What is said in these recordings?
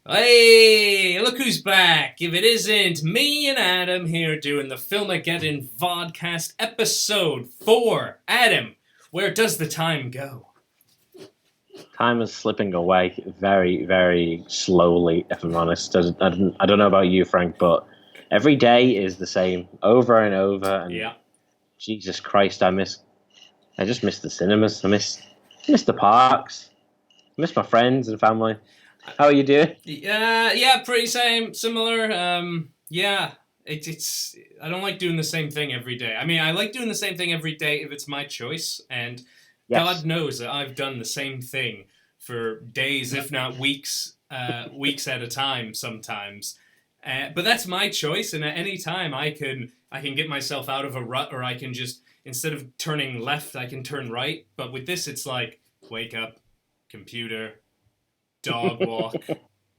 Hey, look who's back. If it isn't me and Adam here doing the Filmageddon Vodcast episode 4. Adam, where does the time go? Time is slipping away very, very slowly, if I'm honest. I don't know about you, Frank, but every day is the same over and over. And yeah. Jesus Christ, I just miss the cinemas. I miss the parks. I miss my friends and family. How are you doing? Yeah, pretty similar. Yeah, it's. I don't like doing the same thing every day. I mean, I like doing the same thing every day if it's my choice, and yes. God knows that I've done the same thing for days, if not weeks at a time sometimes. But that's my choice, and at any time I can get myself out of a rut, or I can just, instead of turning left, I can turn right. But with this, it's like, wake up, computer, dog walk,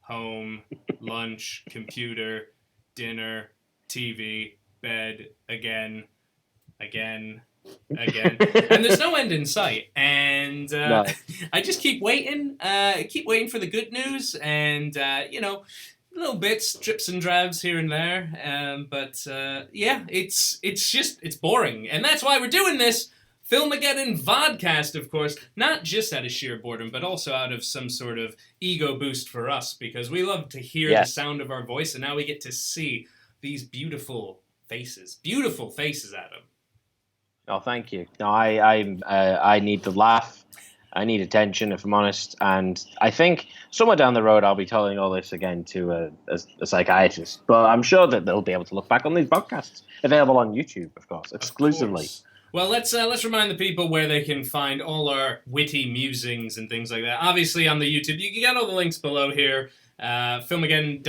home, lunch, computer, dinner, TV, bed, again. And there's no end in sight. And No. I just keep waiting for the good news, and little bits, drips and drabs here and there. But it's boring, and that's why we're doing this Filmageddon Vodcast, of course, not just out of sheer boredom, but also out of some sort of ego boost for us, because we love to hear the sound of our voice, and now we get to see these beautiful faces. Beautiful faces, Adam. Oh, thank you. No, I need to laugh. I need attention, if I'm honest. And I think somewhere down the road, I'll be telling all this again to a psychiatrist. But I'm sure that they'll be able to look back on these podcasts, available on YouTube, of course, exclusively. Of course. Well, let's remind the people where they can find all our witty musings and things like that. Obviously, on the YouTube, you can get all the links below here. Filmageddon.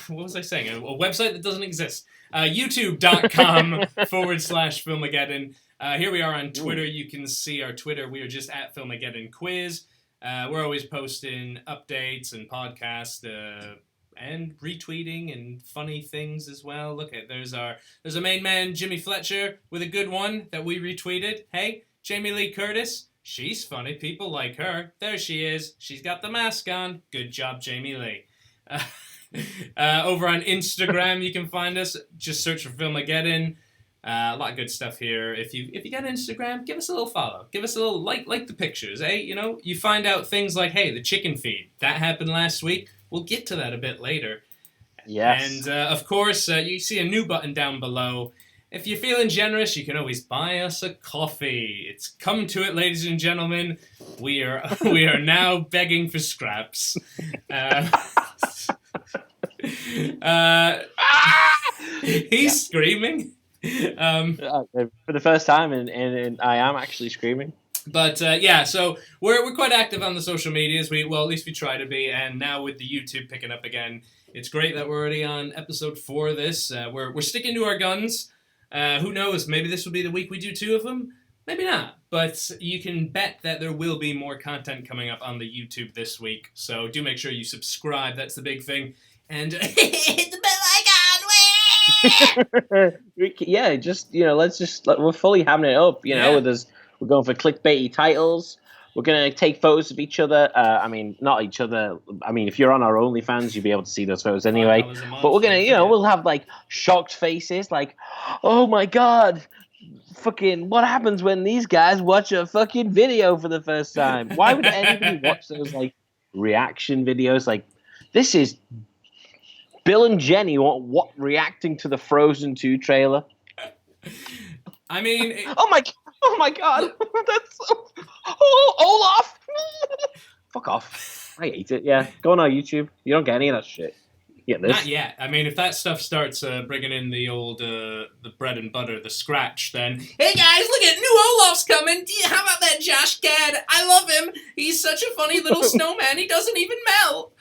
What was I saying? A website that doesn't exist. YouTube.com/Filmageddon. Here we are on Twitter. You can see our Twitter. We are just at Filmageddon Quiz. We're always posting updates and podcasts. And retweeting and funny things as well. Look at there's a main man, Jimmy Fletcher, with a good one that we retweeted. Hey, Jamie Lee Curtis, she's funny. People like her. There she is. She's got the mask on. Good job, Jamie Lee. Over on Instagram, you can find us. Just search for Filmageddon. A lot of good stuff here. If you got Instagram, give us a little follow. Give us a little like the pictures. Hey, you find out things like, hey, the chicken feed that happened last week. We'll get to that a bit later. Yes. And, of course, you see a new button down below. If you're feeling generous, you can always buy us a coffee. It's come to it, ladies and gentlemen. We are now begging for scraps. He's screaming. For the first time, and I am actually screaming. But so we're quite active on the social medias. At least we try to be. And now with the YouTube picking up again, it's great that we're already on episode 4 of this. We're sticking to our guns. Who knows? Maybe this will be the week we do 2 of them. Maybe not. But you can bet that there will be more content coming up on the YouTube this week. So do make sure you subscribe. That's the big thing. And hit the bell icon. Yeah, we're fully hamming it up. With us. We're going for clickbaity titles. We're going to take photos of each other. Not each other. I mean, if you're on our OnlyFans, you'll be able to see those photos anyway. But we're going to, we'll have, shocked faces, oh, my God. Fucking, what happens when these guys watch a fucking video for the first time? Why would anybody watch those, reaction videos? This is Bill and Jenny what reacting to the Frozen 2 trailer. I mean... Oh my God! That's so... Olaf! Fuck off! I hate it. Yeah, go on our YouTube. You don't get any of that shit. You get this. Not yet. I mean, if that stuff starts bringing in the old the bread and butter, the scratch, then hey guys, look at new Olaf's coming. How about that Josh Gad? I love him. He's such a funny little snowman. He doesn't even melt.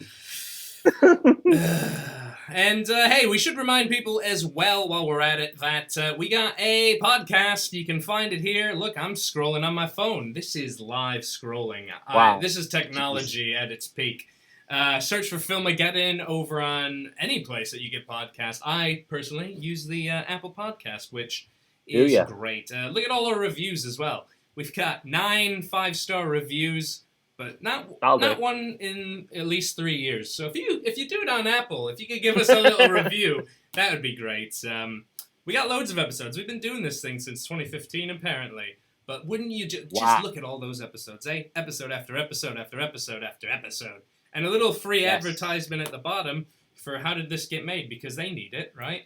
And, hey, we should remind people as well while we're at it that we got a podcast. You can find it here. Look, I'm scrolling on my phone. This is live scrolling. Wow. This is technology at its peak. Search for Filmageddon over on any place that you get podcasts. I personally use the Apple Podcast, which is great. Look at all our reviews as well. We've got 9 5-star reviews, but not one in at least 3 years. So if you do it on Apple, if you could give us a little review, that would be great. We got loads of episodes. We've been doing this thing since 2015, apparently. But wouldn't you just look at all those episodes, eh? Episode after episode after episode after episode. And a little free advertisement at the bottom for how did this get made, because they need it, right?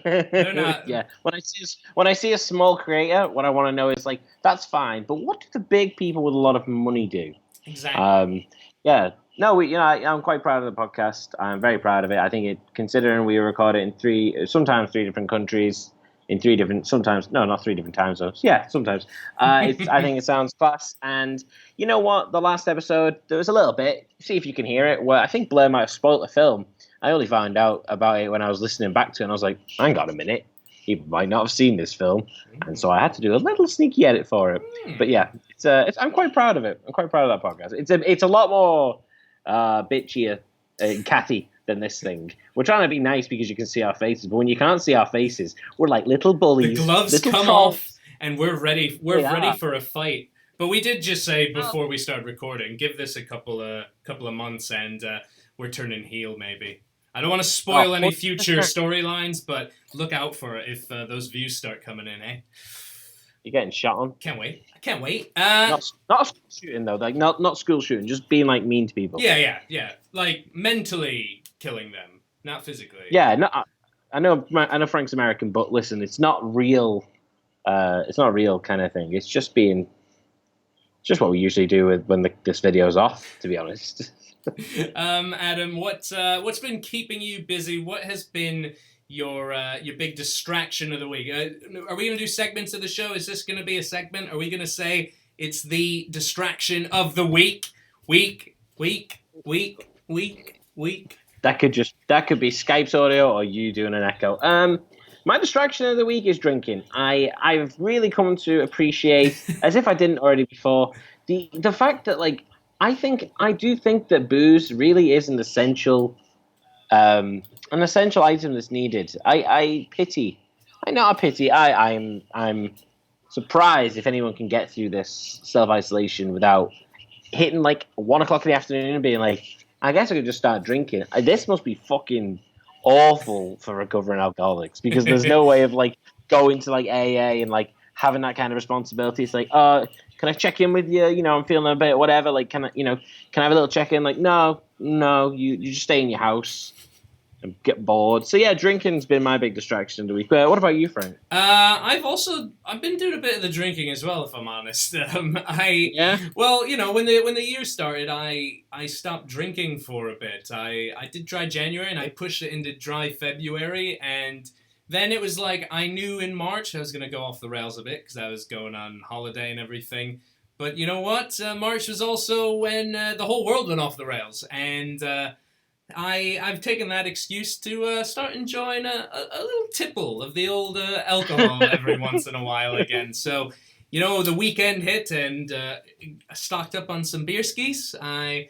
They're not... Yeah. When I see a small creator, what I want to know is, like, that's fine, but what do the big people with a lot of money do? Exactly. Yeah. No, I'm quite proud of the podcast. I'm very proud of it. I think considering we record it in sometimes three different countries, in not 3 different time zones. Yeah, sometimes. I think it sounds class. And you know what? The last episode, there was a little bit, see if you can hear it, where I think Blair might have spoiled the film. I only found out about it when I was listening back to it, and I was like, hang on a minute. He might not have seen this film. And so I had to do a little sneaky edit for it. But yeah, I'm quite proud of it. I'm quite proud of that podcast. It's a lot more bitchier and catty than this thing. We're trying to be nice because you can see our faces, but when you can't see our faces, we're like little bullies. The gloves come off, and we're ready. We're ready for a fight. But we did just say before we start recording, give this a couple of months, and we're turning heel. Maybe I don't want to spoil any future storylines, but look out for it if those views start coming in. Eh? You're getting shot on. I can't wait. Not a school shooting though. Like not school shooting. Just being like mean to people. Yeah. Like mentally killing them, not physically. Yeah. No, I know Frank's American, but listen, it's not real. It's not a real kind of thing. It's just what we usually do when this video's off. To be honest. Adam, what's been keeping you busy? What has been your big distraction of the week? Are we going to do segments of the show? Is this going to be a segment? Are we going to say it's the distraction of the week? Week. That could be Skype's audio or you doing an echo. My distraction of the week is drinking. I've really come to appreciate, as if I didn't already before, the fact that, like, I do think that booze really is an essential item that's needed. I'm surprised if anyone can get through this self-isolation without hitting like 1 o'clock in the afternoon and being like, I guess I could just start drinking. This must be fucking awful for recovering alcoholics, because there's no way of like going to like AA and like having that kind of responsibility. It's like, can I check in with you? You know, I'm feeling a bit whatever. Like, can I have a little check in? Like, no, you just stay in your house and get bored. So yeah, drinking's been my big distraction of the week. What about you, Frank? I've been doing a bit of the drinking as well, if I'm honest. Well, you know, when the year started, I stopped drinking for a bit. I did dry January and I pushed it into dry February, and then it was like I knew in March I was going to go off the rails a bit because I was going on holiday and everything. But you know what? March was also when the whole world went off the rails, and I've taken that excuse to start enjoying a little tipple of the old alcohol every once in a while again. So, you know, the weekend hit and I stocked up on some beer skis. I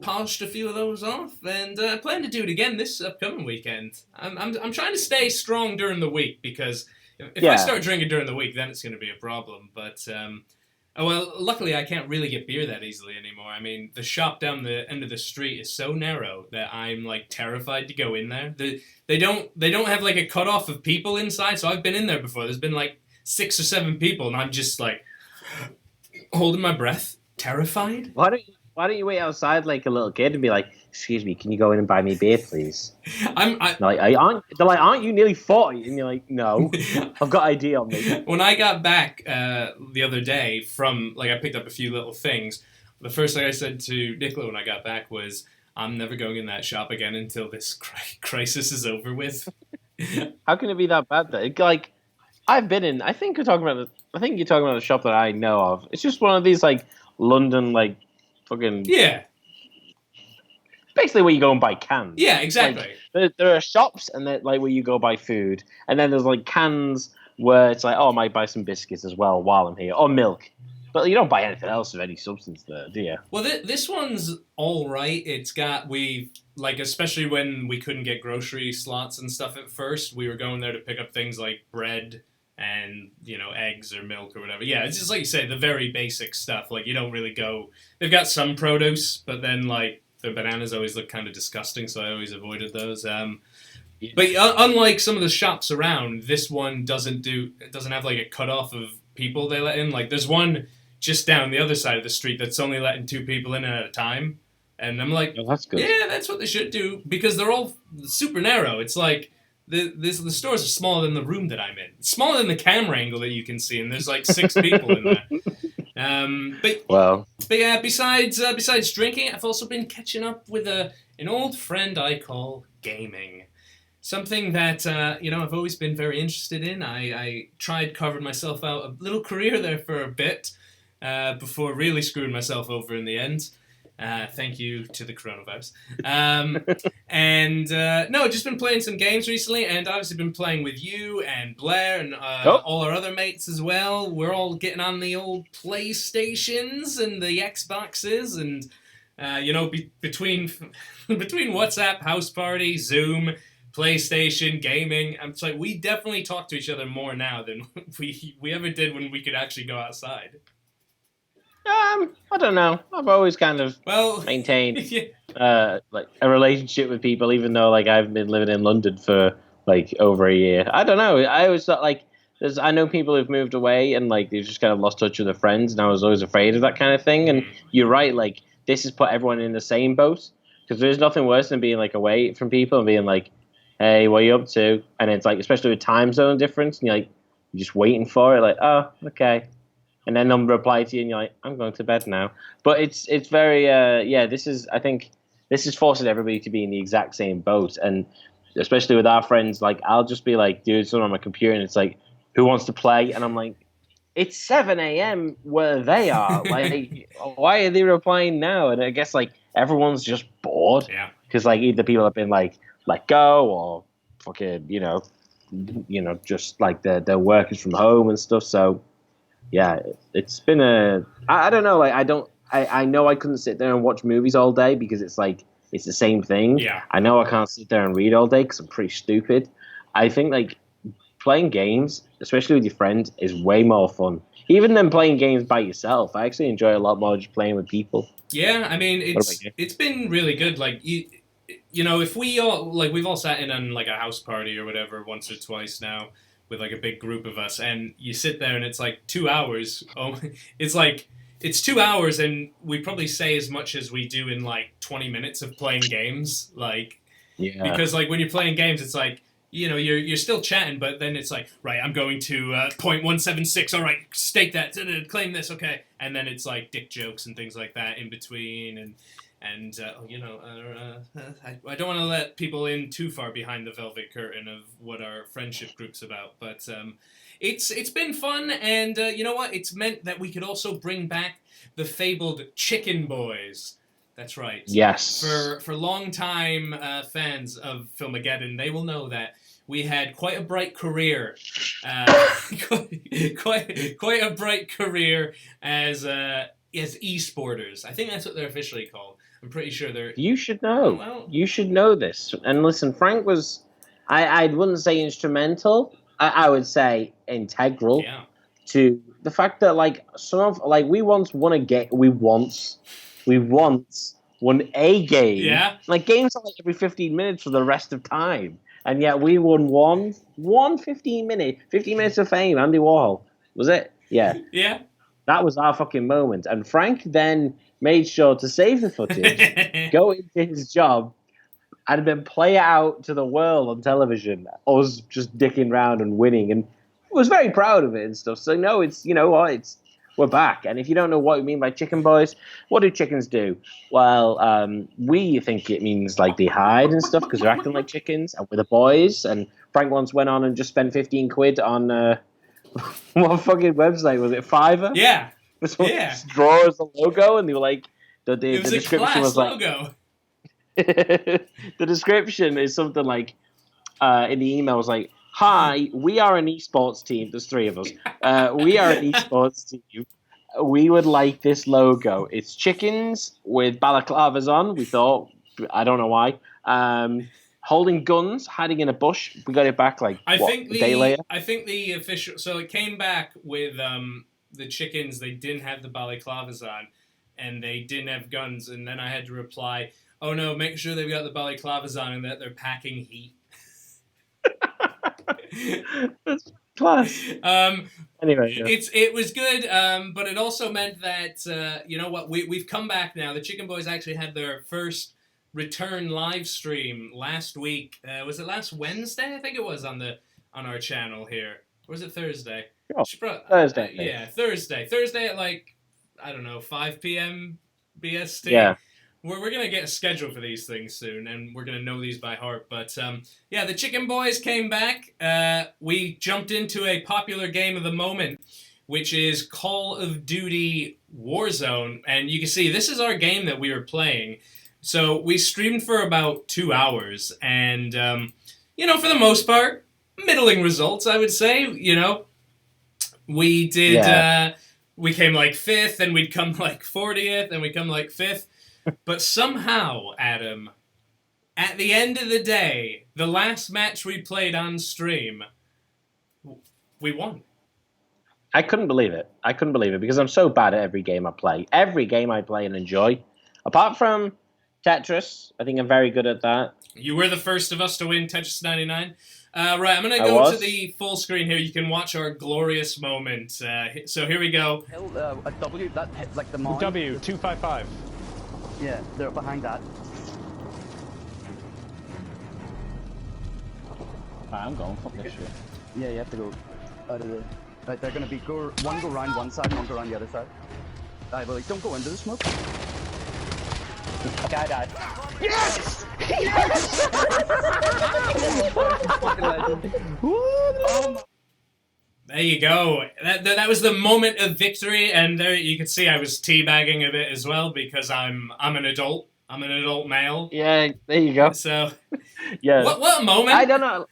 polished a few of those off, and I plan to do it again this upcoming weekend. I'm trying to stay strong during the week, because if I start drinking during the week, then it's going to be a problem. But well, luckily I can't really get beer that easily anymore. I mean, the shop down the end of the street is so narrow that I'm like terrified to go in there. They don't have like a cutoff of people inside, so I've been in there before. There's been like 6 or 7 people, and I'm just like holding my breath, terrified. Why don't you wait outside like a little kid and be like, "Excuse me, can you go in and buy me beer, please?" They're like, aren't you nearly 40? And you're like, no, I've got ID on me. When I got back the other day from, like, I picked up a few little things, the first thing I said to Nicola when I got back was, I'm never going in that shop again until this crisis is over with. How can it be that bad though? Like, I've been in, I think you're talking about the shop that I know of. It's just one of these like London like fucking basically where you go and buy cans. Yeah, exactly. Like, there are shops and they're like where you go buy food, and then there's like cans where it's like, oh, I might buy some biscuits as well while I'm here, or milk. But you don't buy anything else of any substance there, do you? Well, this one's all right. It's got especially when we couldn't get grocery slots and stuff at first, we were going there to pick up things like bread and eggs or milk or whatever. Yeah, it's just like you say, the very basic stuff. Like you don't really go. They've got some produce, but then like the bananas always look kind of disgusting, so I always avoided those. Yeah. But unlike some of the shops around, this one doesn't have like a cutoff of people they let in. Like there's one just down the other side of the street that's only letting 2 people in at a time. And I'm like, oh, that's good. Yeah, that's what they should do, because they're all super narrow. It's like the stores are smaller than the room that I'm in. It's smaller than the camera angle that you can see, and there's like 6 people in there. But yeah, besides drinking, I've also been catching up with an old friend I call gaming. Something that, I've always been very interested in. I carving myself out a little career there for a bit before really screwing myself over in the end. Thank you to the coronavirus. Just been playing some games recently, and obviously been playing with you and Blair and all our other mates as well. We're all getting on the old PlayStations and the Xboxes, and between WhatsApp, House Party, Zoom, PlayStation, gaming, I'm like, we definitely talk to each other more now than we ever did when we could actually go outside. I don't know. I've always kind of maintained like a relationship with people, even though like I've been living in London for like over a year. I don't know. I always thought like I know people who've moved away and like they've just kind of lost touch with their friends, and I was always afraid of that kind of thing. And you're right, like this has put everyone in the same boat, because there's nothing worse than being like away from people and being like, "Hey, what are you up to?" And it's like, especially with time zone difference, and you're just waiting for it, like, "Oh, okay." And then they'll reply to you, and you're like, "I'm going to bed now." But it's very I think this is forcing everybody to be in the exact same boat, and especially with our friends, like I'll just be like, doing something on my computer, and it's like, "Who wants to play?" And I'm like, "It's 7 a.m. where they are. Like, why are they replying now?" And I guess like everyone's just bored, because like either people have been like let go, or fucking just like their work is from home and stuff. So. Yeah, it's been I don't know, like I know I couldn't sit there and watch movies all day, because it's like it's the same thing. Yeah. I know I can't sit there and read all day because I'm pretty stupid. I think like playing games, especially with your friends, is way more fun. Even than playing games by yourself. I actually enjoy a lot more just playing with people. Yeah, I mean it's been really good. Like if we all we've all sat in on like a house party or whatever once or twice now, with like a big group of us, and you sit there and it's like 2 hours. It's 2 hours, and we probably say as much as we do in like 20 minutes of playing games. Because like when you're playing games, it's like you're still chatting, but then it's like, right, I'm going to point 176. All right, stake that, claim this, okay, and then it's like dick jokes and things like that in between, and I don't want to let people in too far behind the velvet curtain of what our friendship group's about, but it's been fun, and you know what? It's meant that we could also bring back the fabled Chicken Boyz. That's right. Yes. For long-time fans of Filmageddon, they will know that we had quite a bright career, quite a bright career as e-sporters. I think that's what they're officially called. I'm pretty sure they're... You should know. You should know this. And listen, Frank was... I wouldn't say instrumental. I would say integral to the fact that, like, we once won a game... We once won a game. Yeah. Like, games are like every 15 minutes for the rest of time. And yet we won one 15 minutes of fame. Andy Warhol. Was it? Yeah. Yeah. That was our fucking moment. And Frank then made sure to save the footage, go into his job, and then play it out to the world on television. Us just dicking around and winning, and was very proud of it and stuff. So no, we're back. And if you don't know what we mean by Chicken Boyz, what do chickens do? Well, we think it means like they hide and stuff because they're acting like chickens, and we're the boys. And Frank once went on and just spent 15 quid on what fucking website was it? Fiverr? Yeah. Draw as a logo, and they were like, the was description was like, logo. The description is something like, in the email was like, "Hi, we are an esports team. There's 3 of us. We are an esports team, we would like this logo. It's chickens with balaclavas on. We thought, I don't know why. Holding guns, hiding in a bush. We got it back a day later. I think the official. So it came back with the chickens. They didn't have the balaclavas on, and they didn't have guns. And then I had to reply, "Oh no, make sure they've got the balaclavas on and that they're packing heat." That's class. Anyway, yeah. It was good, but it also meant that you know what, we've come back now. The Chicken Boyz actually had their first return live stream last week. Was it last Wednesday? I think it was on our channel here. Or was it Thursday? Oh, Thursday. Yeah, Thursday. Thursday at I don't know, 5 p.m. BST. Yeah. We're going to get a schedule for these things soon, and we're going to know these by heart. But, yeah, the Chicken Boyz came back. We jumped into a popular game of the moment, which is Call of Duty Warzone. And you can see this is our game that we were playing. So we streamed for about 2 hours. And, you know, for the most part, middling results, I would say. You know, we did... Yeah. We came 5th, and we'd come 40th, and we'd come 5th. But somehow, Adam, at the end of the day, the last match we played on stream, we won. I couldn't believe it. Because I'm so bad at every game I play. Every game I play and enjoy. Apart from Tetris, I think I'm very good at that. You were the first of us to win Tetris 99. Right, I'm going to go to the full screen here. You can watch our glorious moment. So here we go. A W, that hit the mine. W, 255. Yeah, they're behind that. I'm going. Fuck this shit. Yeah, you have to go out of the... Right, they're going to be... one go around one side, one go around the other side. Right, well, don't go into the smoke. Guy died. Yes! Yes! There you go. That was the moment of victory, and there you can see I was teabagging a bit as well because I'm an adult. I'm an adult male. Yeah, there you go. So, yeah. What a moment! I don't know.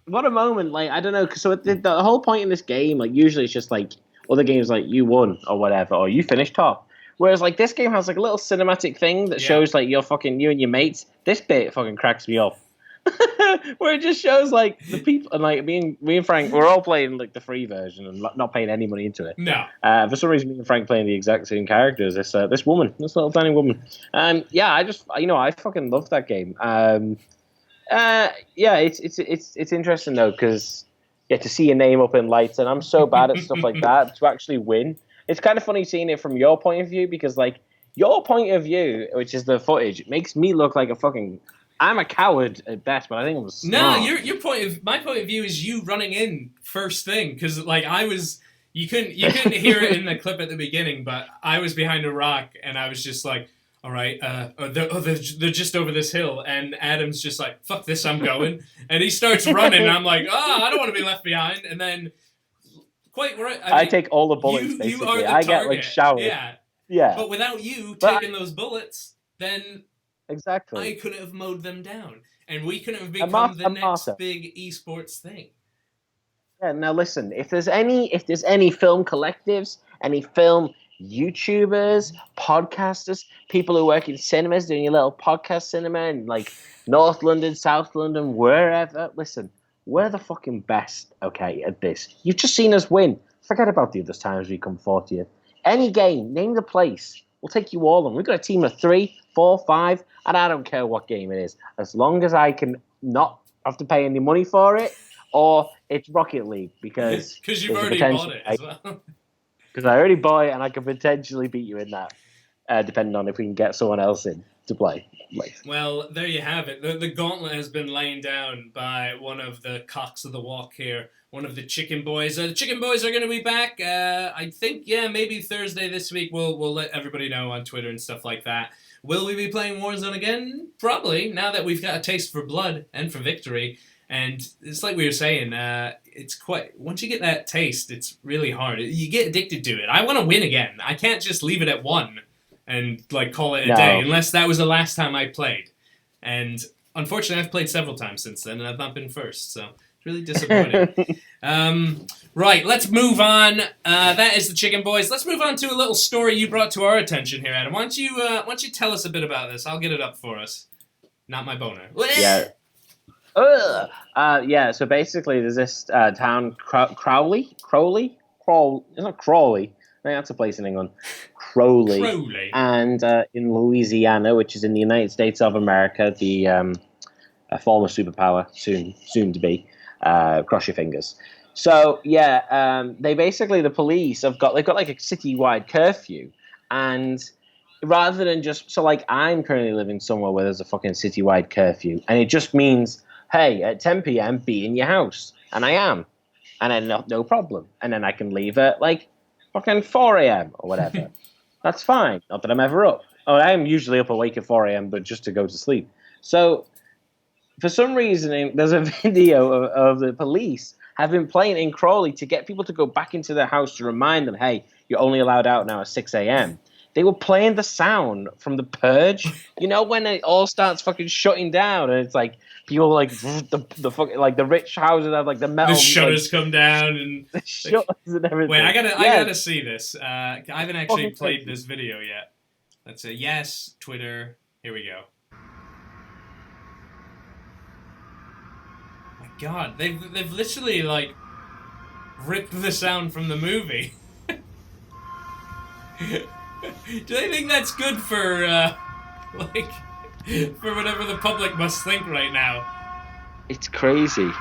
What a moment! I don't know. So the whole point in this game, usually it's just other games, you won or whatever, or you finished top. Whereas this game has a little cinematic thing that shows you and your mates. This bit fucking cracks me up. Where it just shows the people and me and Frank, we're all playing the free version and not paying any money into it. No. For some reason, me and Frank playing the exact same characters. This little tiny woman. Yeah, I fucking love that game. Yeah, it's interesting though because to see your name up in lights, and I'm so bad at stuff like that to actually win. It's kind of funny seeing it from your point of view because your point of view, which is the footage, makes me look like a fucking. I'm a coward at best, but I think I'm smart. No, my point of view is you running in first thing because I was you couldn't hear it in the clip at the beginning, but I was behind a rock and I was just all right, they're just over this hill, and Adam's just fuck this, I'm going, and he starts running, and I'm I don't want to be left behind, and then quite right. I take all the bullets. Basically, you are the I target. get showered. Yeah. But without you taking those bullets, then. Exactly. I couldn't have mowed them down, and we couldn't have become the next big esports thing. Yeah. Now listen, if there's any film collectives, any film YouTubers, podcasters, people who work in cinemas doing your little podcast cinema in North London, South London, wherever, listen, we're the fucking best. Okay, at this. You've just seen us win. Forget about the other times we come 40th. Any game, name the place. We'll take you all on. We've got a team of 3, 4, 5, and I don't care what game it is. As long as I can not have to pay any money for it, or it's Rocket League, because you've already bought it as well. Because I already bought it, and I can potentially beat you in that, depending on if we can get someone else in to play. Well, there you have it. The gauntlet has been laid down by one of the cocks of the walk here, one of the Chicken Boyz. The Chicken Boyz are going to be back. I think, maybe Thursday this week. We'll let everybody know on Twitter and stuff like that. Will we be playing Warzone again? Probably, now that we've got a taste for blood and for victory. And it's like we were saying, it's once you get that taste, it's really hard. You get addicted to it. I want to win again. I can't just leave it at 1 and call it a day, unless that was the last time I played. And unfortunately, I've played several times since then, and I've not been first, so Really disappointing. Right, let's move on. That is the Chicken Boyz. Let's move on to a little story you brought to our attention here, Adam. Why don't you tell us a bit about this? I'll get it up for us. Not my boner. Yeah. So basically there's this town, Crowley? It's not Crawley. I think that's a place in England. Crowley. And in Louisiana, which is in the United States of America, the a former superpower, soon to be. Cross your fingers. So the police they've got like a citywide curfew, and rather than I'm currently living somewhere where there's a fucking citywide curfew, and it just means, hey, at 10 p.m. be in your house, and I am, and then no problem, and then I can leave at like fucking 4 a.m. or whatever. That's fine. Not that I'm ever up. Oh, I am usually awake at 4 a.m., but just to go to sleep. So for some reason, there's a video of the police have been playing in Crawley to get people to go back into their house to remind them, hey, you're only allowed out now at 6 a.m. They were playing the sound from the Purge. You know, when it all starts fucking shutting down, and it's like people like the fucking like the rich houses have like the metal. The shutters come down and the shutters and everything. Wait, I gotta see this. I haven't actually played this video yet. Let's say yes, Twitter. Here we go. My God, they've literally like ripped the sound from the movie. Do they think that's good for for whatever the public must think right now? It's crazy.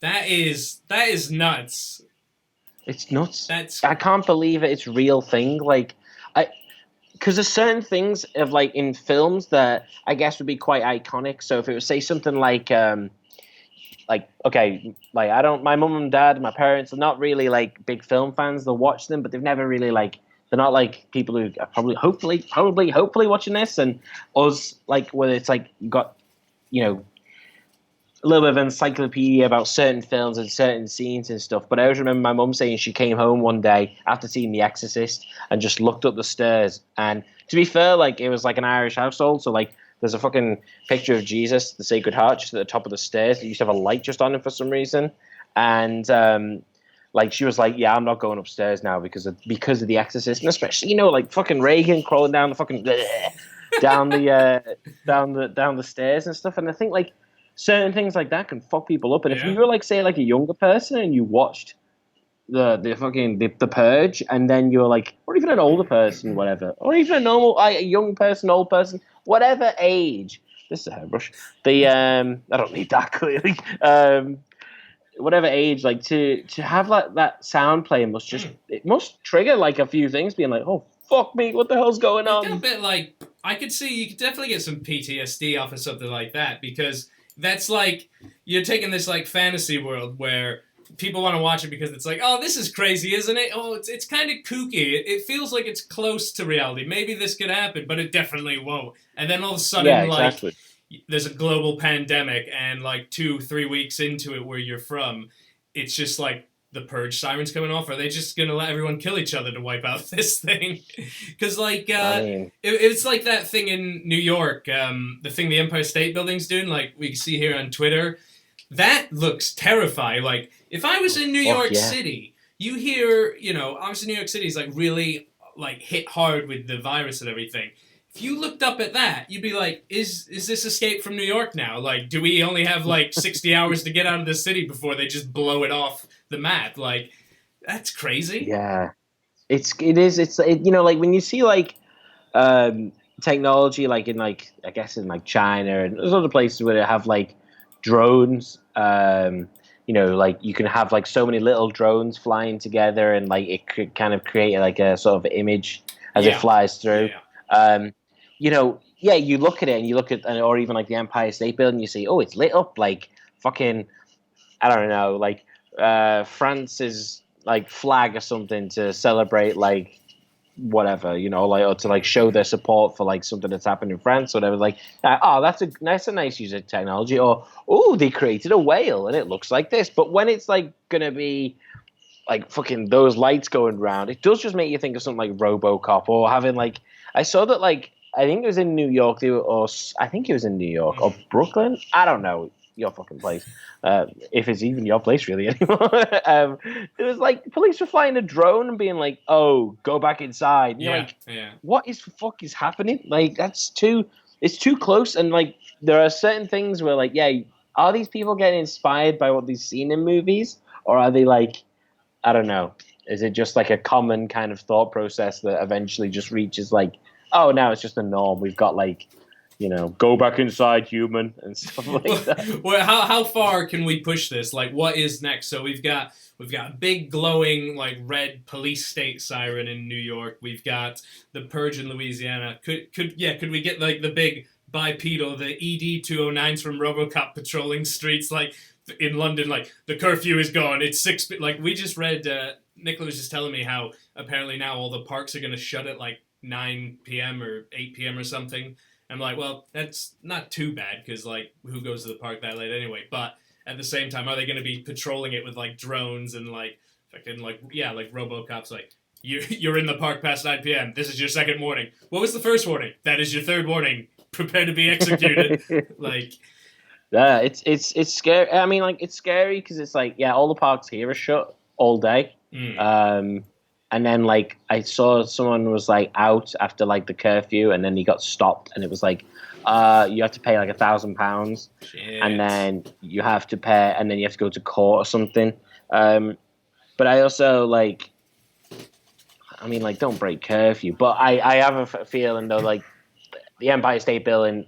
That is nuts. It's nuts. I can't believe it's a real thing. Because there's certain things of like in films that I guess would be quite iconic. So if it was say something like my mum and dad, my parents are not really like big film fans. They'll watch them, but they've never really they're not like people who are probably hopefully watching this, and us like whether it's like got a little bit of an encyclopedia about certain films and certain scenes and stuff. But I always remember my mum saying she came home one day after seeing The Exorcist and just looked up the stairs. And to be fair, it was like an Irish household. So there's a fucking picture of Jesus, the Sacred Heart, just at the top of the stairs. They used to have a light just on it for some reason. And she was like, yeah, I'm not going upstairs now because of The Exorcist. And especially, fucking Reagan crawling down the fucking down the stairs and stuff. And I think certain things like that can fuck people up. And if you were say a younger person and you watched the Purge, and then you're or even an older person, whatever, or even a normal a young person, old person, whatever age. This is a hairbrush. I don't need that clearly. Whatever age, to have that sound play it must trigger a few things, being oh fuck me, what the hell's going on? It's a bit I could see you could definitely get some PTSD off of something like that, because that's you're taking this fantasy world where people want to watch it because it's oh, this is crazy, isn't it? Oh, it's kind of kooky. It feels like it's close to reality. Maybe this could happen, but it definitely won't. And then all of a sudden, exactly. There's a global pandemic, and 2-3 weeks into it where you're from, it's just the Purge sirens coming off. Are they just going to let everyone kill each other to wipe out this thing? Because, it's like that thing in New York, the thing the Empire State Building's doing, we see here on Twitter. That looks terrifying. If I was in New York City, you hear, obviously New York City is, really, hit hard with the virus and everything. If you looked up at that, you'd be is this Escape from New York now? Do we only have, 60 hours to get out of the city before they just blow it off the map? That's crazy. Yeah, it is. It's when you see technology in I guess in China and there's other places where they have drones. You can have so many little drones flying together, and it could kind of create a sort of image as it flies through. Yeah. You look at it and you look at, or even the Empire State Building, you see, oh, it's lit up fucking, I don't know, France's flag or something to celebrate whatever, or to show their support for something that's happened in France or whatever. Oh, that's a nice use of technology. Or, oh, they created a whale and it looks like this. But when it's gonna be like fucking those lights going round, it does just make you think of something like RoboCop, or having like, I saw that like, I think it was in New York, I think it was in New York or Brooklyn. I don't know your fucking place, if it's even your place really anymore. It was like police were flying a drone and being like, "Oh, go back inside." And you're like, what is fuck is happening? Like it's too close. And like there are certain things where like, yeah, are these people getting inspired by what they've seen in movies, or are they like, I don't know, is it just like a common kind of thought process that eventually just reaches like, oh, now it's just a norm. We've got like, you know, go back inside, human, and stuff like that. Well, how far can we push this? Like, what is next? So we've got a big glowing like red police state siren in New York. We've got the Purge in Louisiana. Could we get like the big bipedal, the ED-209s from RoboCop patrolling streets like in London? Like the curfew is gone. It's 6. Like we just read. Nicola was just telling me how apparently now all the parks are going to shut at like 9 p.m. or 8 p.m. or something. I'm like, well, that's not too bad because, like, who goes to the park that late anyway? But at the same time, are they going to be patrolling it with, like, drones and, like, fucking, like, yeah, like RoboCop's like, you're in the park past 9 p.m. This is your second warning. What was the first warning? That is your third warning. Prepare to be executed. Like, yeah, it's scary. I mean, like, it's scary because it's like, yeah, all the parks here are shut all day. And then, like, I saw someone was, like, out after, like, the curfew, and then he got stopped, and it was like, you have to pay, like, £1,000, and then you have to pay, and then you have to go to court or something. But I also, like, I mean, like, don't break curfew, but I have a feeling, though, like, the Empire State Building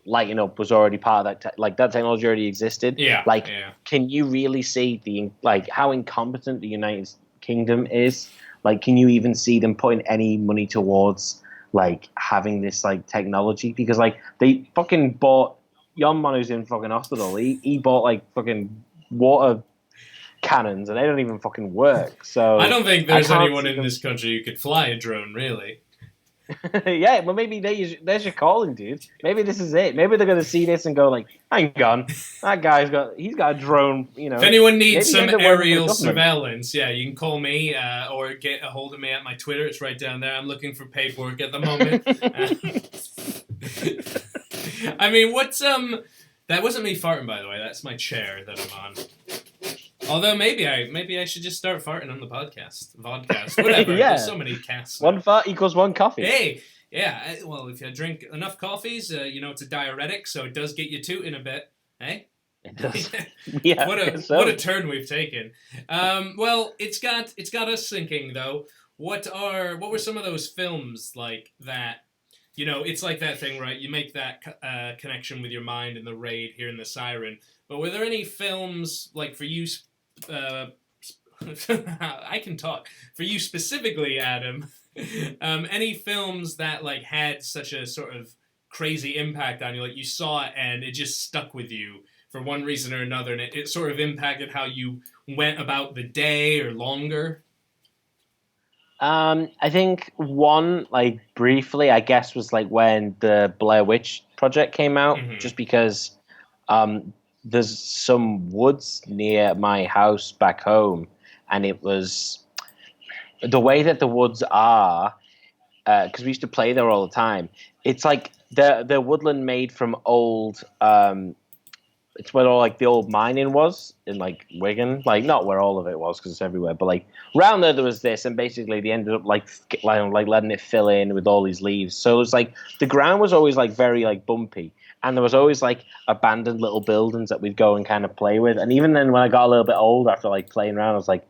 lighting up was already part of that, that technology already existed. Like, can you really see how incompetent the United Kingdom is? Like, can you even see them putting any money towards, like, having this, like, technology? Because, like, they fucking bought, Yon Man who's in fucking hospital, he bought, like, fucking water cannons, and they don't even fucking work. So I don't think there's anyone in this country who could fly a drone, really. Yeah, well, maybe there's your calling, dude. Maybe this is it. Maybe they're going to see this and go like, hang on, that guy's got a drone, you know. If anyone needs some aerial surveillance, yeah, you can call me or get a hold of me at my Twitter. It's right down there. I'm looking for paid work at the moment. I mean, what's that wasn't me farting, by the way. That's my chair that I'm on. Although maybe I should just start farting on the podcast, Vodcast, whatever. Yeah. There's so many casts. One fart equals one coffee. Hey, yeah. Well, if you drink enough coffees, you know it's a diuretic, so it does get you tooting a bit. Hey, it does. Yeah. What a turn we've taken. Well, it's got us thinking though. What were some of those films like that? You know, it's like that thing, right? You make that connection with your mind in the raid here in the Siren. But were there any films like for you? I can talk. For you specifically, Adam, any films that like had such a sort of crazy impact on you, like you saw it and it just stuck with you for one reason or another, and it sort of impacted how you went about the day or longer? I think one, like briefly, I guess, was like when the Blair Witch Project came out, just because there's some woods near my house back home, and it was the way that the woods are, because we used to play there all the time. It's like the woodland made from old. It's where all like the old mining was in like Wigan, like not where all of it was because it's everywhere, but like around there was this, and basically they ended up like letting it fill in with all these leaves. So it was like the ground was always like very like bumpy, and there was always like abandoned little buildings that we'd go and kind of play with. And even then, when I got a little bit old after like playing around, I was like,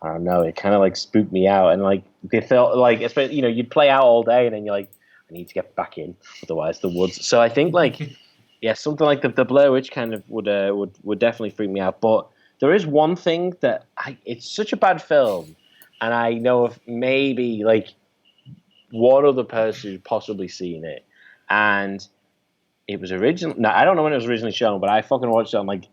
I don't know, it kind of like spooked me out, and like they felt like, especially, you know, you'd play out all day and then you're like, I need to get back in, otherwise the woods. So I think like. Yeah, something like the Blair Witch kind of would definitely freak me out. But there is one thing that it's such a bad film, and I know of maybe like one other person who's possibly seen it, and it was originally. No, I don't know when it was originally shown, but I fucking watched it on like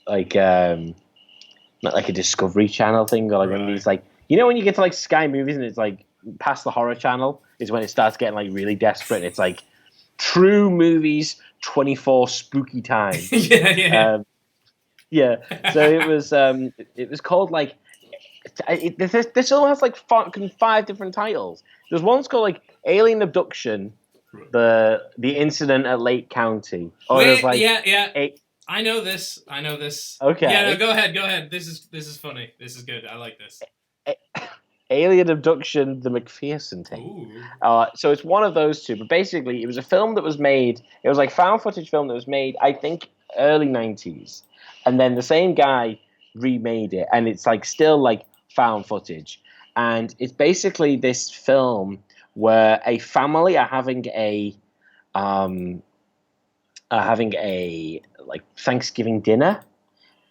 not like a Discovery Channel thing, or like one of these, like, you know when you get to like Sky Movies and it's like past the Horror Channel is when it starts getting like really desperate. And it's like True Movies 24 Spooky Time. Yeah. Yeah. So it was called like This film has like five different titles. There's one's called like Alien Abduction, the incident at Lake County. Or Wait, there's like yeah. I know this. Okay. Yeah, no, go ahead. This is funny. This is good. I like this. Alien Abduction, the McPherson thing. So it's one of those two. But basically, it was a film that was made. It was like found footage film that was made, I think, early 90s. And then the same guy remade it. And it's like still like found footage. And it's basically this film where a family are having a like Thanksgiving dinner.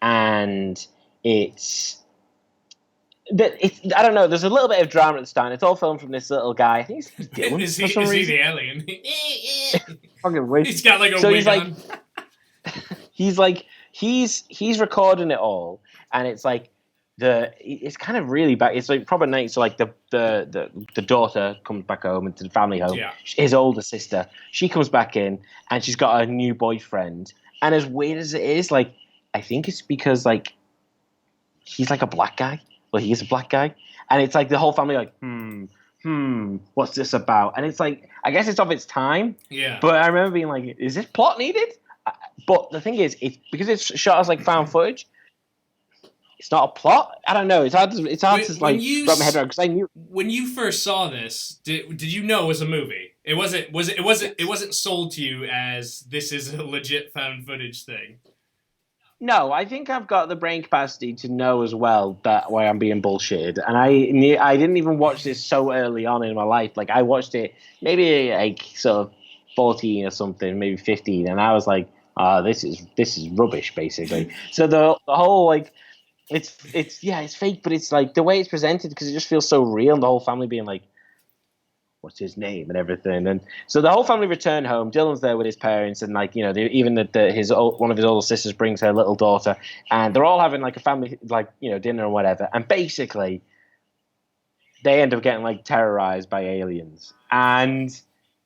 And I don't know. There's a little bit of drama at the start. It's all filmed from this little guy. I think he's Dylan. Is he the alien? Fucking weird. He's got like a wig on. He's recording it all, and it's like it's kind of really bad. It's like proper night. So like the daughter comes back home into the family home. Yeah. His older sister, she comes back in, and she's got a new boyfriend. And as weird as it is, like I think it's because like he's like a black guy. Well, he is a black guy, and it's like the whole family like, what's this about? And it's like, I guess it's of its time. Yeah. But I remember being like, is this plot needed? But the thing is, it's because it's shot as like found footage. It's not a plot. I don't know. It's hard to like wrap my head around because I knew when you first saw this. Did you know it was a movie? It wasn't sold to you as this is a legit found footage thing. No, I think I've got the brain capacity to know as well that why I'm being bullshitted. And I didn't even watch this so early on in my life. Like I watched it maybe like sort of 14 or something, maybe 15, and I was like, this is rubbish basically. So the whole like it's fake, but it's like the way it's presented because it just feels so real, and the whole family being like, what's his name and everything. And so the whole family return home. Dylan's there with his parents, and like, you know, one of his older sisters brings her little daughter, and they're all having like a family, like, you know, dinner or whatever. And basically they end up getting like terrorized by aliens. And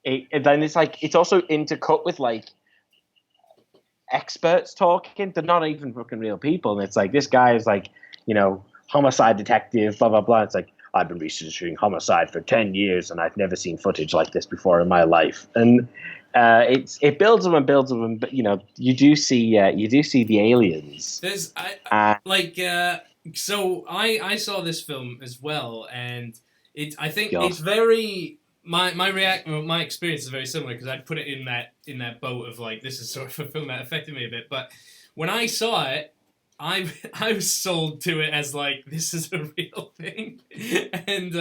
then it's like, it's also intercut with like experts talking. They're not even fucking real people. And it's like, this guy is like, you know, homicide detective, blah, blah, blah. It's like, I've been researching homicide for 10 years, and I've never seen footage like this before in my life. And it builds them and builds them, but you know, you do see the aliens. So I saw this film as well, and I think God. It's very my experience is very similar because I'd put it in that boat of like, this is sort of a film that affected me a bit. But when I saw it, I was sold to it as like, this is a real thing, and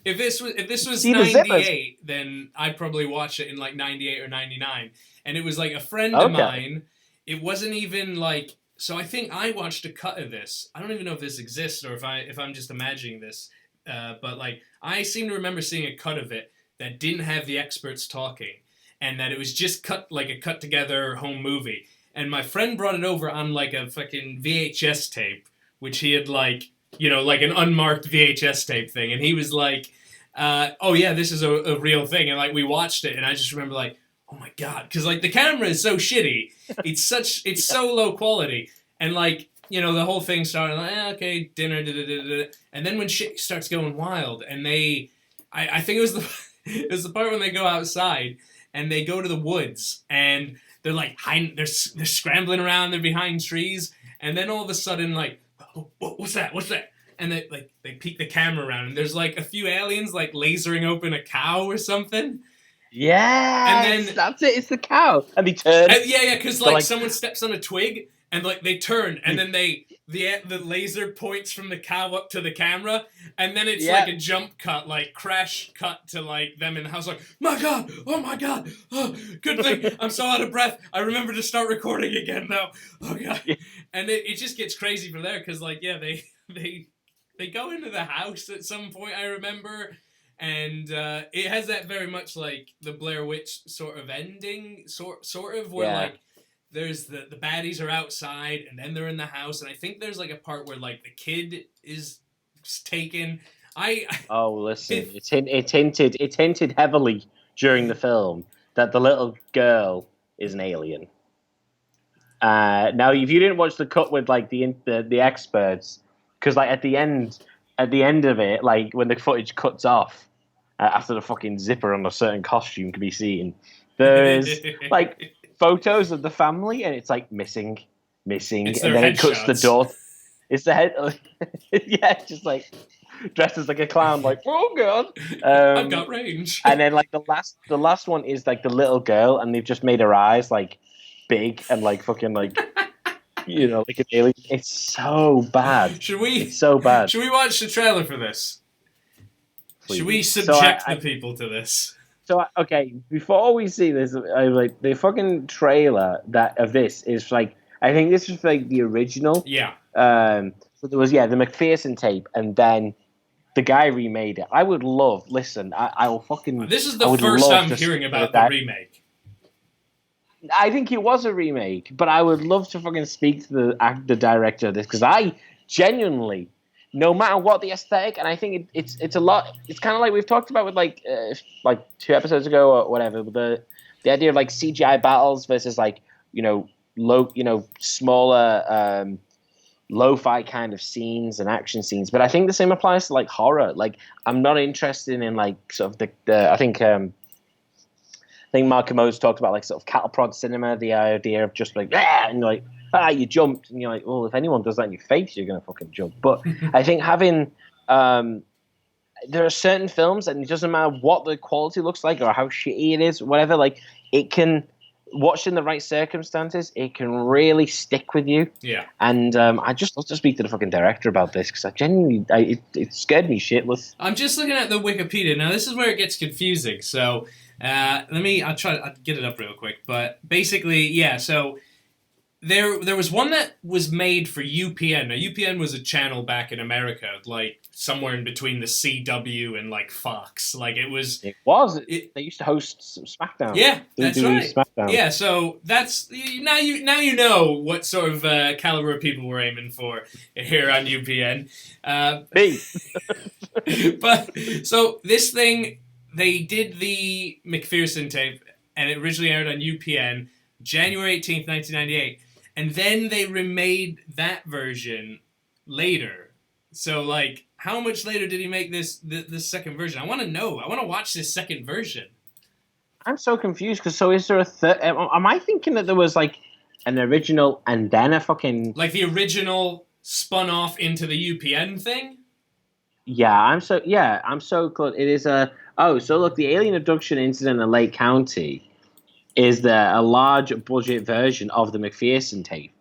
if this was 98, then I'd probably watch it in like 98 or 99. And it was like a friend of mine. It wasn't even like, so I think I watched a cut of this. I don't even know if this exists or if I'm just imagining this, but like I seem to remember seeing a cut of it that didn't have the experts talking, and that it was just cut like a cut together home movie. And my friend brought it over on like a fucking VHS tape, which he had like, you know, like an unmarked VHS tape thing. And he was like, oh yeah, this is a real thing. And like we watched it, and I just remember like, oh my God. Because like the camera is so shitty. It's so low quality. And like, you know, the whole thing started like, okay, dinner, and then when shit starts going wild, and I think it was the part when they go outside and they go to the woods, and they're like they're scrambling around, they're behind trees, and then all of a sudden like, what's that? And they peek the camera around, and there's like a few aliens like lasering open a cow or something. Yeah, and then that's it. It's the cow, and they turn. Yeah, because like someone steps on a twig, and like they turn, and then the laser points from the cow up to the camera, and then it's like a jump cut, like crash cut to like them in the house, like, my God, oh my God, oh, good thing, I'm so out of breath, I remember to start recording again now, oh God, and it just gets crazy from there, because like, yeah, they go into the house at some point, I remember, and it has that very much like the Blair Witch sort of ending, sort of, where like, there's the baddies are outside, and then they're in the house, and I think there's like a part where like the kid is taken. Listen, it's hinted heavily during the film that the little girl is an alien. Now, if you didn't watch the cut with like the experts, because like at the end at the end of it, like when the footage cuts off after the fucking zipper on a certain costume can be seen, there is like photos of the family, and it's like missing, it's and then it cuts the headshots. door. It's the head, yeah, just like dressed as like a clown, like oh god, I've got range. And then like the last one is like the little girl, and they've just made her eyes like big and like fucking like. You know, like an alien. It's so bad. It's so bad. Should we watch the trailer for this? Please. Should we subject the people to this? So okay, before we see this, I like the fucking trailer of this is like I think this is like the original. Yeah. So there was the McPherson tape, and then the guy remade it. I would love. Listen, I will fucking. This is the first I'm hearing about the remake. I think it was a remake, but I would love to fucking speak to the director of this, because I genuinely, no matter what the aesthetic, and I think it's a lot. It's kind of like we've talked about with like 2 episodes ago or whatever, the idea of like CGI battles versus like smaller lo-fi kind of scenes and action scenes. But I think the same applies to like horror. Like I'm not interested in like sort of I think Mark Kermode's talked about like sort of cattle prod cinema, the idea of just like, and you're like, you jumped, and you're like, well, if anyone does that in your face, you're gonna fucking jump. But I think having, there are certain films, and it doesn't matter what the quality looks like or how shitty it is, whatever. Like it can, watched in the right circumstances, it can really stick with you. Yeah. And I just love to speak to the fucking director about this, because I genuinely, it scared me shitless. I'm just looking at the Wikipedia now. This is where it gets confusing. So. I'll get it up real quick, but basically, yeah, so there was one that was made for UPN. Now, UPN was a channel back in America, like somewhere in between the CW and like Fox. Like it was. They used to host SmackDown. Yeah, that's right. SmackDown. Yeah, so that's now you know what sort of caliber of people we're aiming for here on UPN. Me. But so this thing. They did the McPherson tape, and it originally aired on UPN, January 18th, 1998. And then they remade that version later. So, like, how much later did he make this second version? I want to know. I want to watch this second version. I'm so confused, because so is there a third... Am I thinking that there was, like, an original and then a fucking... Like the original spun off into the UPN thing? Yeah, I'm so close. It is a... Oh, so look, the alien abduction incident in Lake County is a large budget version of the McPherson tape.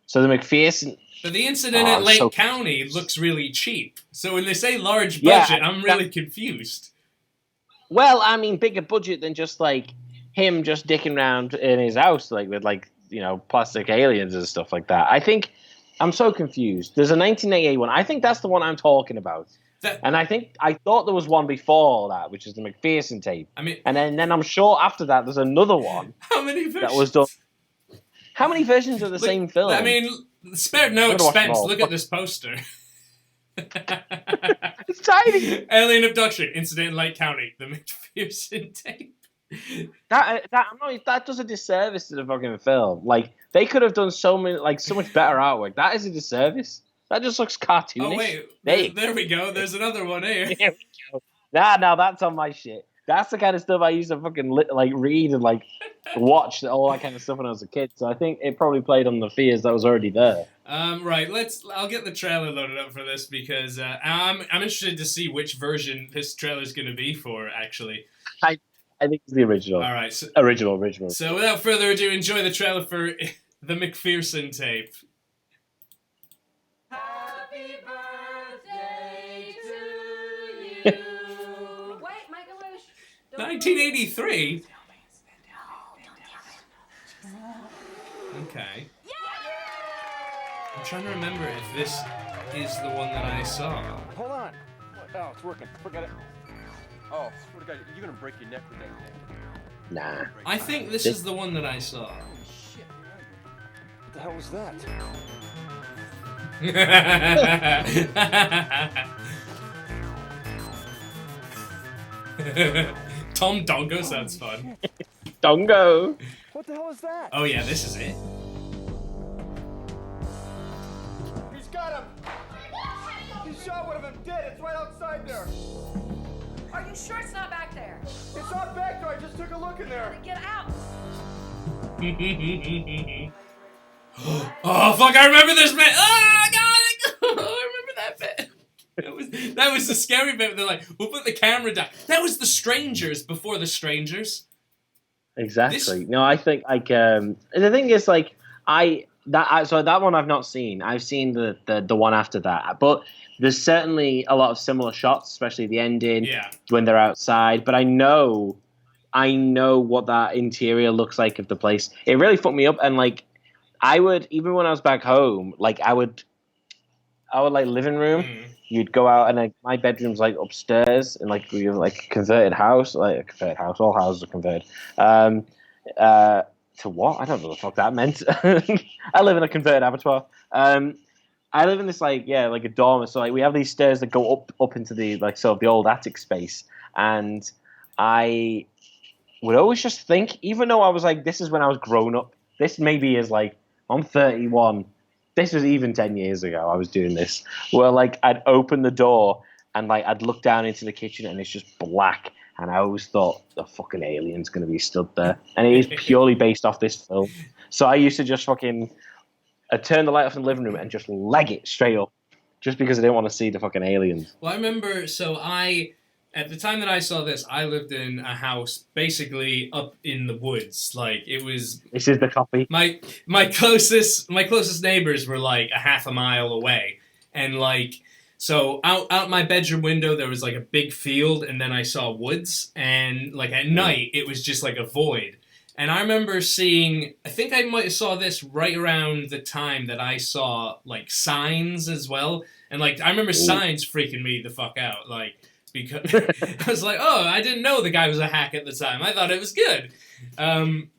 So the McPherson... But the incident at Lake County looks really cheap. So when they say large budget, I'm really confused. Well, I mean, bigger budget than just, like, him just dicking around in his house, like, with, like, plastic aliens and stuff like that. I think... I'm so confused. There's a 1988 one. I think that's the one I'm talking about. And I thought there was one before that, which is the McPherson tape. I mean, and then I'm sure after that there's another one. How many versions? That was done. How many versions of the same film? I mean, spared no expense. Look at this poster. It's tiny. Alien abduction incident in Lake County. The McPherson tape. That does a disservice to the fucking film. Like they could have done so much better artwork. That is a disservice. That just looks cartoonish. Oh wait, there we go. There's another one here. There we go. Now that's on my shit. That's the kind of stuff I used to fucking read and like watch all that kind of stuff when I was a kid. So I think it probably played on the fears that was already there. Right. I'll get the trailer loaded up for this because I'm interested to see which version this trailer is going to be for. Actually, I think it's the original. All right. So, original. So without further ado, enjoy the trailer for the McPherson tape. Happy birthday to you. Wait, make a wish. 1983? Okay. I'm trying to remember if this is the one that I saw. Hold on. Oh, it's working. Forget it. Oh, swear to God, you're gonna break your neck with that thing. Nah. I think this is the one that I saw. Holy shit. What the hell was that? Tom Dongo sounds fun. Dongo. What the hell is that? Oh yeah, this is it. He's got him. He shot one of him dead. It's right outside there. Are you sure it's not back there? It's not back there. I just took a look in there. Then get out. Oh fuck! I remember this bit. Oh god! I remember that bit. That was the scary bit. They're like, we'll put the camera down. That was the strangers before the strangers. Exactly. No, I think like the thing is like so that one I've not seen. I've seen the one after that, but there's certainly a lot of similar shots, especially the ending when they're outside. But I know what that interior looks like of the place. It really fucked me up, and like I would, even when I was back home, like I would like living room. You'd go out, and like my bedroom's like upstairs, and like we have like a converted house, All houses are converted. To what? I don't know what the fuck that meant. I live in a converted abattoir. I live in this like a dormer. So like we have these stairs that go up into the like sort of the old attic space, and I would always just think, even though I was like, this is when I was grown up. This maybe is like I'm 31. This was even 10 years ago. I was doing this where like I'd open the door and like I'd look down into the kitchen and it's just black. And I always thought the fucking alien's going to be stood there. And it is purely based off this film. So I used to just fucking turn the light off in the living room and just leg it straight up just because I didn't want to see the fucking aliens. Well, I remember, at the time that I saw this, I lived in a house basically up in the woods. Like it was. This is the copy. My closest neighbors were like a half a mile away, and like so out my bedroom window there was like a big field, and then I saw woods, and like at night it was just like a void. And I remember seeing. I think I might have saw this right around the time that I saw like Signs as well, and like I remember Signs freaking me the fuck out, like. Because I was like, oh, I didn't know the guy was a hack at the time. I thought it was good.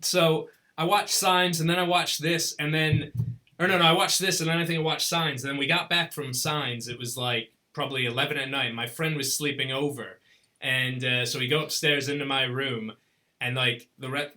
So I watched Signs, and then I watched this, and then... Or no, I watched this, and then I think I watched Signs. And then we got back from Signs. It was like probably 11 at night. My friend was sleeping over. And so we go upstairs into my room. And like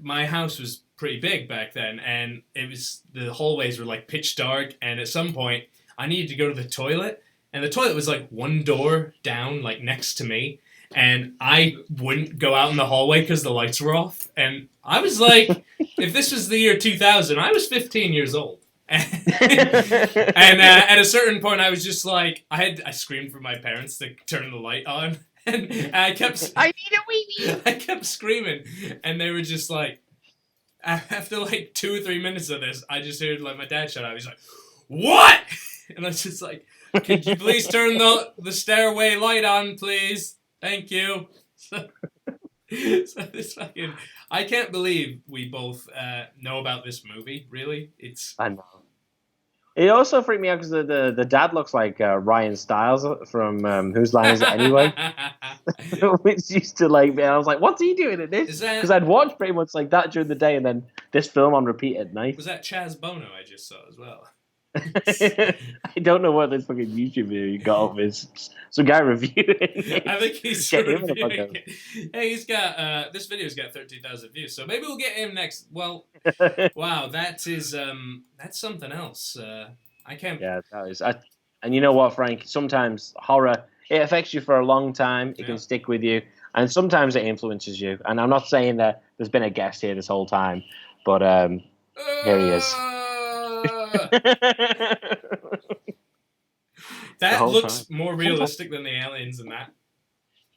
my house was pretty big back then. And it was the hallways were like pitch dark. And at some point, I needed to go to the toilet. And the toilet was like one door down, like next to me. And I wouldn't go out in the hallway because the lights were off. And I was like, if this was the year 2000, I was 15 years old. And at a certain point, I was just like, I screamed for my parents to turn the light on. And I kept... I need a wee-wee! I kept screaming. And they were just like... After like 2 or 3 minutes of this, I just heard like my dad shout out. He's like, what? And I was just like... Could you please turn the stairway light on, please? Thank you. So this fucking... I can't believe we both know about this movie, really. I know. It also freaked me out because the dad looks like Ryan Stiles from Whose Line Is It Anyway? Which used to like me. I was like, what's he doing in this? Because I'd watched pretty much like that during the day and then this film on repeat at night. Was that Chaz Bono I just saw as well? I don't know what this fucking YouTube video you got of is some guy reviewing it. I think he's reviewing it. Hey, he's got this video's got 13,000 views, so maybe we'll get him next. Well, wow, that is that's something else. I can't. Yeah, that is. And you know what, Frank? Sometimes horror it affects you for a long time. It can stick with you, and sometimes it influences you. And I'm not saying that there's been a guest here this whole time, but here he is. That looks more realistic than the aliens in that.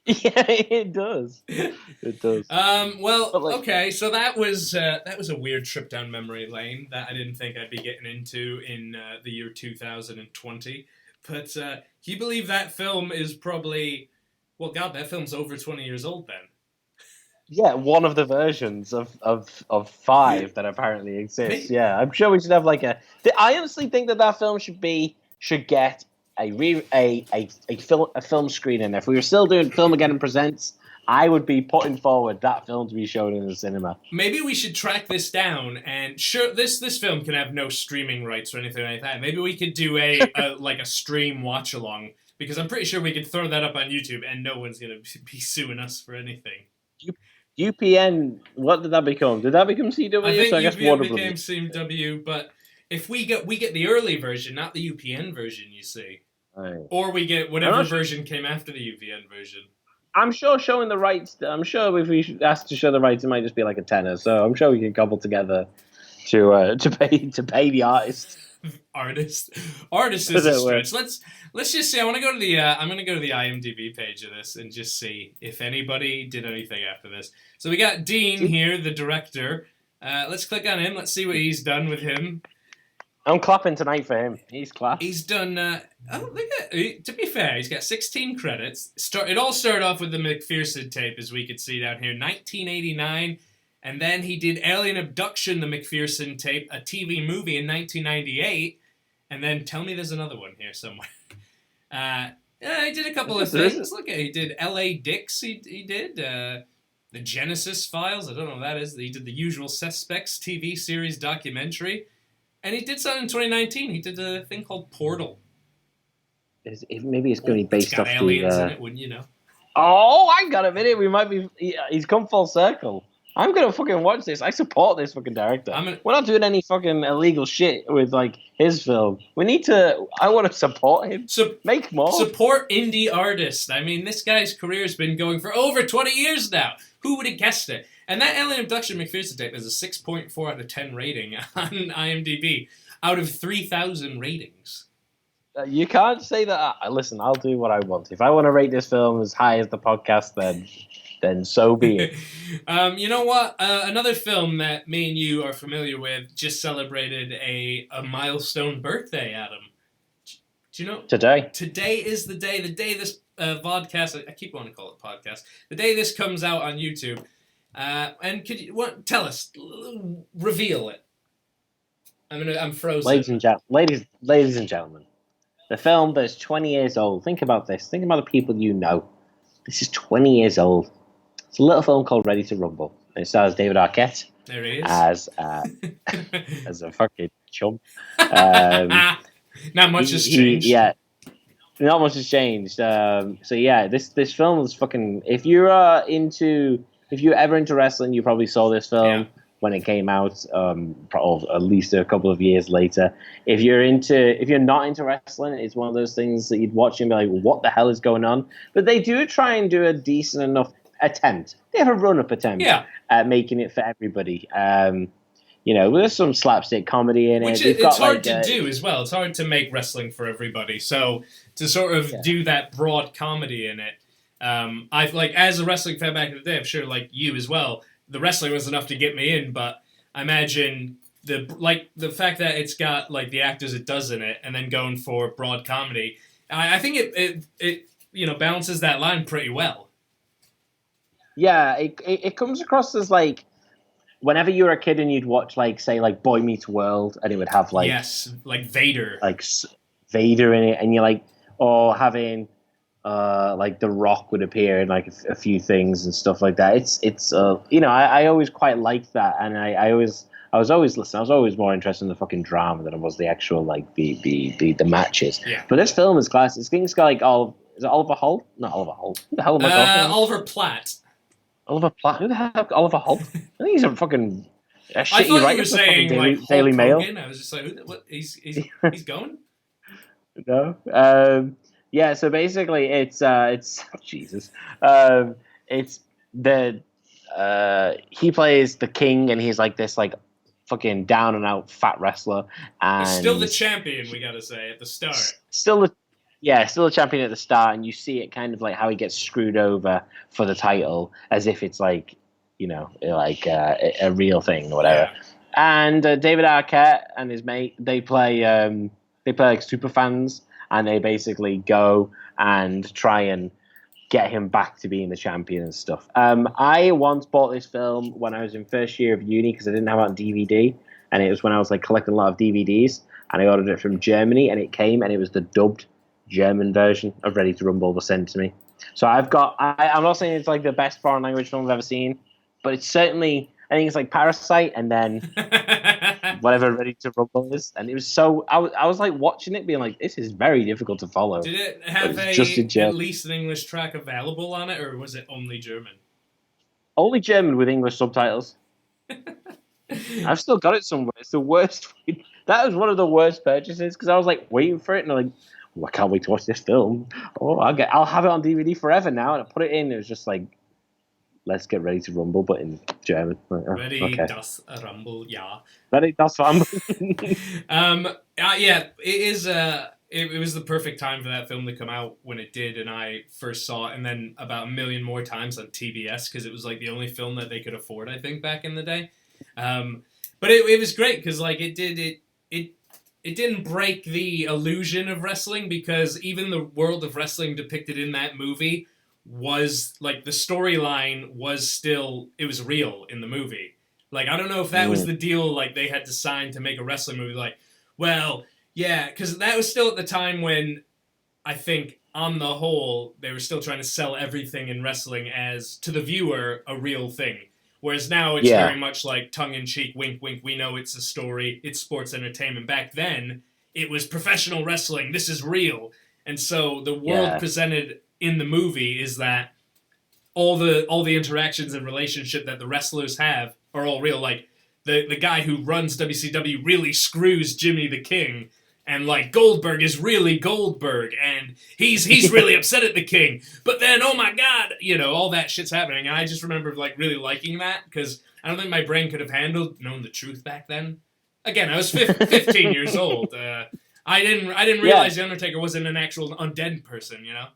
Yeah, it does. It does. Well, okay, so that was a weird trip down memory lane that I didn't think I'd be getting into in the year 2020. But can you believe that film is probably... Well, God, that film's over 20 years old then. Yeah, one of the versions of 5 that apparently exists. Yeah, I'm sure we should have like a... I honestly think that film should get a film screening. If we were still doing Filmageddon Presents, I would be putting forward that film to be shown in the cinema. Maybe we should track this down, and sure, this film can have no streaming rights or anything like that. Maybe we could do a stream watch along, because I'm pretty sure we could throw that up on YouTube, and no one's gonna be suing us for anything. UPN, what did that become? Did that become CW? I think UPN became CW, but if we get the early version, not the UPN version, you see. Or we get whatever version came after the UVN version. I'm sure showing the rights. I'm sure if we asked to show the rights, it might just be like a tenner. So I'm sure we can cobble together to pay the artist. Artist is a stretch. Let's just see. I'm gonna go to the IMDb page of this and just see if anybody did anything after this. So we got Dean here, the director. Let's click on him. Let's see what he's done with him. I'm clapping tonight for him. He's class. He's done. To be fair, he's got 16 credits. It all started off with the McPherson tape, as we could see down here, 1989, and then he did Alien Abduction, the McPherson tape, a TV movie in 1998, and then tell me there's another one here somewhere. He did a couple of things. Look at he did L.A. Dicks. He did the Genesis Files. I don't know what that is. He did the Usual Suspects TV series documentary. And he did something in 2019. He did a thing called Portal. Maybe it's going to be based off aliens in it, wouldn't you know? Oh, I got a minute. We might be. He's come full circle. I'm going to fucking watch this. I support this fucking director. We're not doing any fucking illegal shit with like his film. We need to. I want to support him. Make more. Support indie artists. I mean, this guy's career's been going for over 20 years now. Who would have guessed it? And that Alien Abduction McPherson tape is a 6.4 out of 10 rating on IMDb out of 3,000 ratings. You can't say that. Listen, I'll do what I want. If I want to rate this film as high as the podcast, then so be it. You know what? Another film that me and you are familiar with just celebrated a milestone birthday, Adam. Do you know? Today. Today is the day this vodcast, I keep wanting to call it podcast, the day this comes out on YouTube. And could you tell us, reveal it? I'm frozen. Ladies and gentlemen, the film that's 20 years old. Think about this. Think about the people you know. This is 20 years old. It's a little film called Ready to Rumble. It stars David Arquette. There he is. As a fucking chump. Not much has changed. Yeah. Not much has changed. So yeah, this film is fucking. If you're ever into wrestling, you probably saw this film when it came out, at least a couple of years later. If you're not into wrestling, it's one of those things that you'd watch and be like, "What the hell is going on?" But they do try and do a decent enough attempt. They have a run-up attempt at making it for everybody. There's some slapstick comedy in it. Which it's hard to do as well. It's hard to make wrestling for everybody. So to sort of do that broad comedy in it, I've as a wrestling fan back in the day, I'm sure like you as well, the wrestling was enough to get me in, but I imagine the fact that it's got like the actors it does in it and then going for broad comedy, I think it balances that line pretty well. Yeah, it comes across as like whenever you were a kid and you'd watch say Boy Meets World and it would have like Vader. Like Vader in it, and you're like, having The Rock would appear in like a few things and stuff like that. I always quite liked that, and I was always more interested in the fucking drama than I was the actual the matches. Yeah. But this film is class. This thing's got like is it Oliver Holt? Not Oliver Holt. Who the hell am I talking about? Oliver Platt. Oliver Platt? Who the hell is Oliver Holt? I think he's a fucking I thought you were saying Daily Mail. I was just like, what? He's going? No. Yeah, so basically it's Jesus. It's he plays the king, and he's like this fucking down and out fat wrestler, and he's still the champion, we gotta say, at the start. Still the champion at the start, and you see it kind of like how he gets screwed over for the title as if it's a real thing or whatever. Yeah. And David Arquette and his mate, they play like super fans, and they basically go and try and get him back to being the champion and stuff. I once bought this film when I was in first year of uni because I didn't have it on DVD, and it was when I was collecting a lot of DVDs, and I ordered it from Germany, and it came, and it was the dubbed German version of Ready to Rumble was sent to me. So I'm not saying it's the best foreign language film I've ever seen, but it's certainly, I think it's Parasite and then whatever Ready to Rumble is. And it was so, I was watching it being this is very difficult to follow. Did it have at least an English track available on it, or was it only German? Only German with English subtitles. I've still got it somewhere. It's the worst. That was one of the worst purchases because I was waiting for it, and I can't wait to watch this film. Oh, I'll have it on DVD forever now. And I put it in. It was just like, let's get ready to rumble, but in German. Like, Ready, das Rumble, yeah. Ready, das Rumble. Yeah, it is. It was the perfect time for that film to come out when it did, and I first saw it, and then about a million more times on TBS because it was like the only film that they could afford, I think, back in the day. But it was great because like it didn't break the illusion of wrestling, because even the world of wrestling depicted in that movie was like the storyline was still, it was real in the movie. Like, I don't know if that was the deal like they had to sign to make a wrestling movie. Like, well, yeah, because that was still at the time when I think on the whole they were still trying to sell everything in wrestling as to the viewer a real thing. Whereas now it's very much like tongue-in-cheek, wink, wink, we know it's a story, it's sports entertainment. Back then, it was professional wrestling, this is real. And so the world presented in the movie is that all the interactions and relationship that the wrestlers have are all real. Like, the guy who runs WCW really screws Jimmy the King, and like Goldberg is really Goldberg, and he's really upset at the King. But then, oh my God, you know, all that shit's happening. And I just remember like really liking that, because I don't think my brain could have knowing the truth back then. Again, I was 15 years old. I didn't realize The Undertaker wasn't an actual undead person, you know?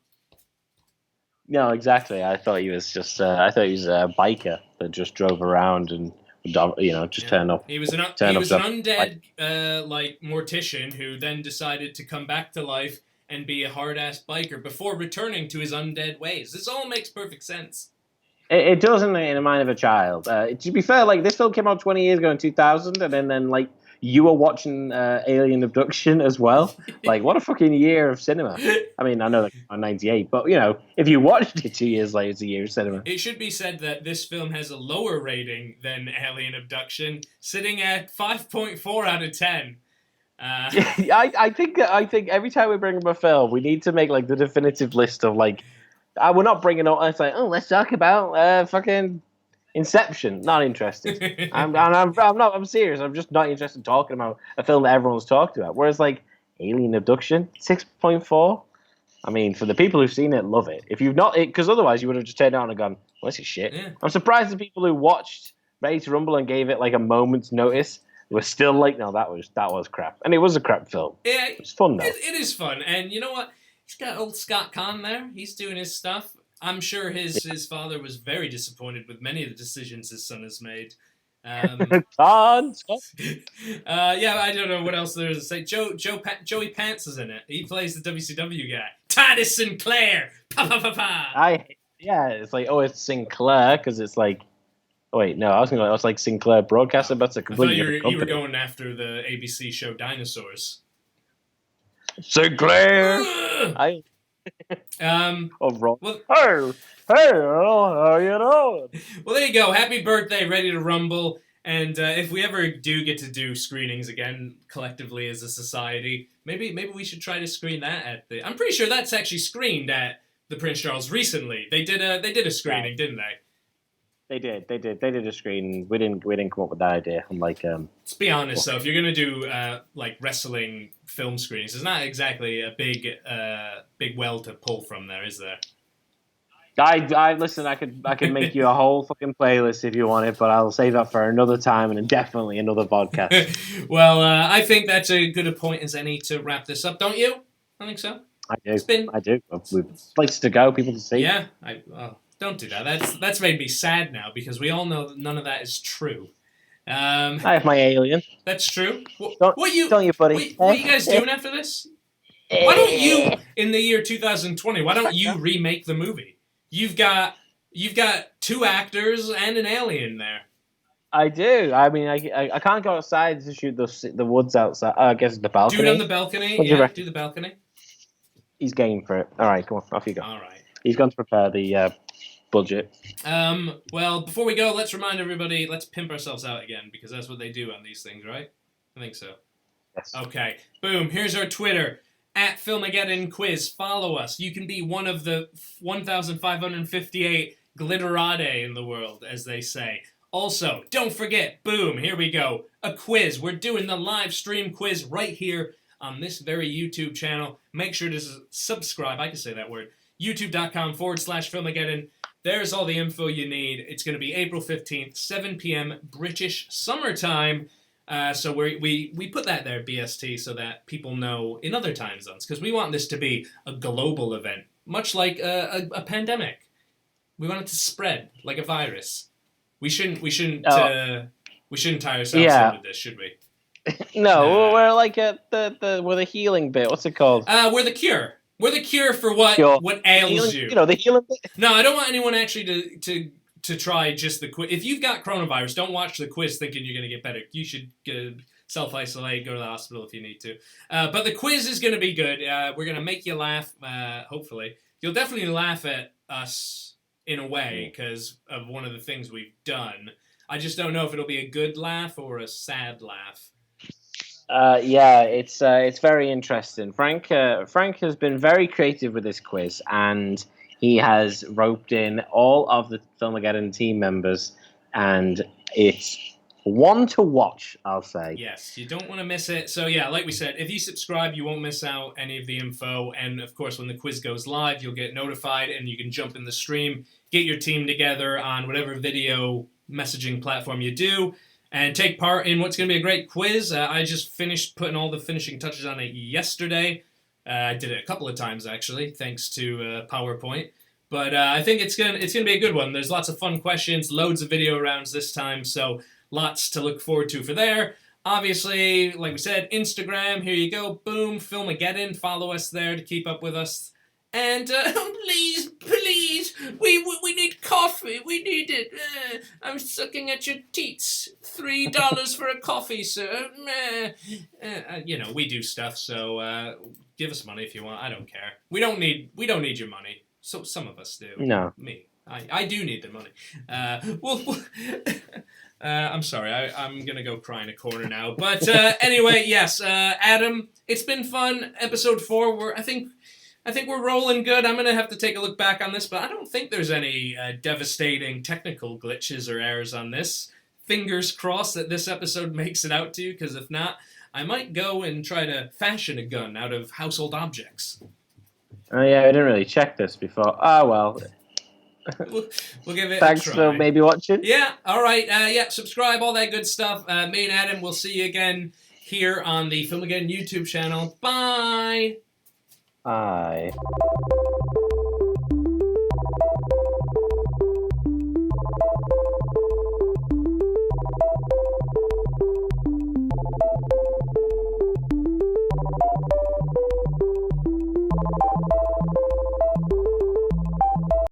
No, exactly. I thought he was just a biker that just drove around and, you know, just turned up. He was an undead like mortician who then decided to come back to life and be a hard-ass biker before returning to his undead ways. This all makes perfect sense. It does in the mind of a child. To be fair, like, this film came out 20 years ago in 2000, and then like, you were watching Alien Abduction as well. Like, what a fucking year of cinema. I mean, I know that on 98, but, you know, if you watched it 2 years later, it's a year of cinema. It should be said that this film has a lower rating than Alien Abduction, sitting at 5.4 out of 10. I think every time we bring up a film, we need to make, like, the definitive list of, like, we're not bringing up, it's like, let's talk about fucking Inception. Not interested. I'm serious. I'm just not interested in talking about a film that everyone's talked about. Whereas like Alien Abduction, 6.4. I mean, for the people who've seen it, love it. If you've not, because otherwise you would have just turned it on and gone, well, this is shit. Yeah. I'm surprised the people who watched Ready to Rumble and gave it like a moment's notice were still like, no, that was crap. And it was a crap film. Yeah, it's fun though. It is fun, and you know what? He's got old Scott Conn there. He's doing his stuff. I'm sure his father was very disappointed with many of the decisions his son has made. Yeah, I don't know what else there is to say. Joey Pants is in it. He plays the WCW guy. Titus Sinclair! Pa pa pa pa! It's like, oh, it's Sinclair, because it's like, oh, wait, no, I was like Sinclair Broadcaster, but that's a completely different company. You were going after the ABC show Dinosaurs. Sinclair! Well, how you doing? Well, there you go. Happy birthday, Ready to Rumble. And if we ever do get to do screenings again collectively as a society, maybe we should try to screen that at the. I'm pretty sure that's actually screened at the Prince Charles recently. They did a screening, didn't they? They did a screening. We didn't come up with that idea. I'm like, let's be honest though. If you're gonna do like wrestling film screenings, there's not exactly a big well to pull from there, is there? I listen. I could make you a whole fucking playlist if you want it, but I'll save that for another time and definitely another podcast. Well, I think that's a good a point as any to wrap this up, don't you? I think so. I do. We've places to go, people to see. Yeah. Don't do that. That's made me sad now because we all know that none of that is true. I have my alien. That's true. Don't you, buddy? What are you guys doing after this? Why don't you, in the year 2020, why don't you remake the movie? You've got 2 actors and an alien there. I do. I mean, I can't go outside to shoot the woods outside. I guess the balcony. Do it on the balcony. Yeah, do the balcony. He's game for it. All right, come on, off you go. All right. He's gone to prepare the budget. Well, before we go, let's remind everybody, let's pimp ourselves out again, because that's what they do on these things, right? I think so. Yes. Okay. Boom. Here's our Twitter. At Filmageddon Quiz. Follow us. You can be one of the 1,558 glitterati in the world, as they say. Also, don't forget, boom, here we go. A quiz. We're doing the live stream quiz right here on this very YouTube channel. Make sure to subscribe. I can say that word. youtube.com/Filmageddon. There's all the info you need. It's going to be April 15th, 7 p.m. British summertime. So we put that there, BST, so that people know in other time zones, because we want this to be a global event, much like a pandemic. We want it to spread like a virus. We shouldn't tie ourselves in with this, should we? No, we're like we're the healing bit. What's it called? We're the cure. We're the cure for what ails you. You know, the healing bit. No, I don't want anyone actually to try just the quiz. If you've got coronavirus, don't watch the quiz thinking you're going to get better. You should self-isolate, go to the hospital if you need to. But the quiz is going to be good. We're going to make you laugh, hopefully. You'll definitely laugh at us in a way because of one of the things we've done. I just don't know if it'll be a good laugh or a sad laugh. Yeah, it's very interesting. Frank has been very creative with this quiz, and he has roped in all of the Filmageddon team members, and it's one to watch, I'll say. Yes, you don't want to miss it. So yeah, like we said, if you subscribe, you won't miss out any of the info, and of course, when the quiz goes live, you'll get notified, and you can jump in the stream, get your team together on whatever video messaging platform you do, and take part in what's going to be a great quiz. I just finished putting all the finishing touches on it yesterday. I did it a couple of times, actually, thanks to PowerPoint. But I think it's gonna be a good one. There's lots of fun questions, loads of video rounds this time, so lots to look forward to for there. Obviously, like we said, Instagram, here you go, boom, Filmageddon. Follow us there to keep up with us. And please, we need coffee. We need it. I'm sucking at your teats. $3 for a coffee, sir. You know, we do stuff, so give us money if you want. I don't care. We don't need your money. So some of us do. No. Me. I do need the money. I'm sorry. I'm gonna go cry in a corner now. But anyway, yes, Adam, it's been fun. Episode 4. I think we're rolling good. I'm going to have to take a look back on this, but I don't think there's any devastating technical glitches or errors on this. Fingers crossed that this episode makes it out to you, because if not, I might go and try to fashion a gun out of household objects. Oh, yeah, I didn't really check this before. Oh, well. We'll give it Thanks a try. for maybe watching. Yeah, all right. Yeah, subscribe, all that good stuff. Me and Adam, we'll see you again here on the Filmageddon YouTube channel. Bye! Bye.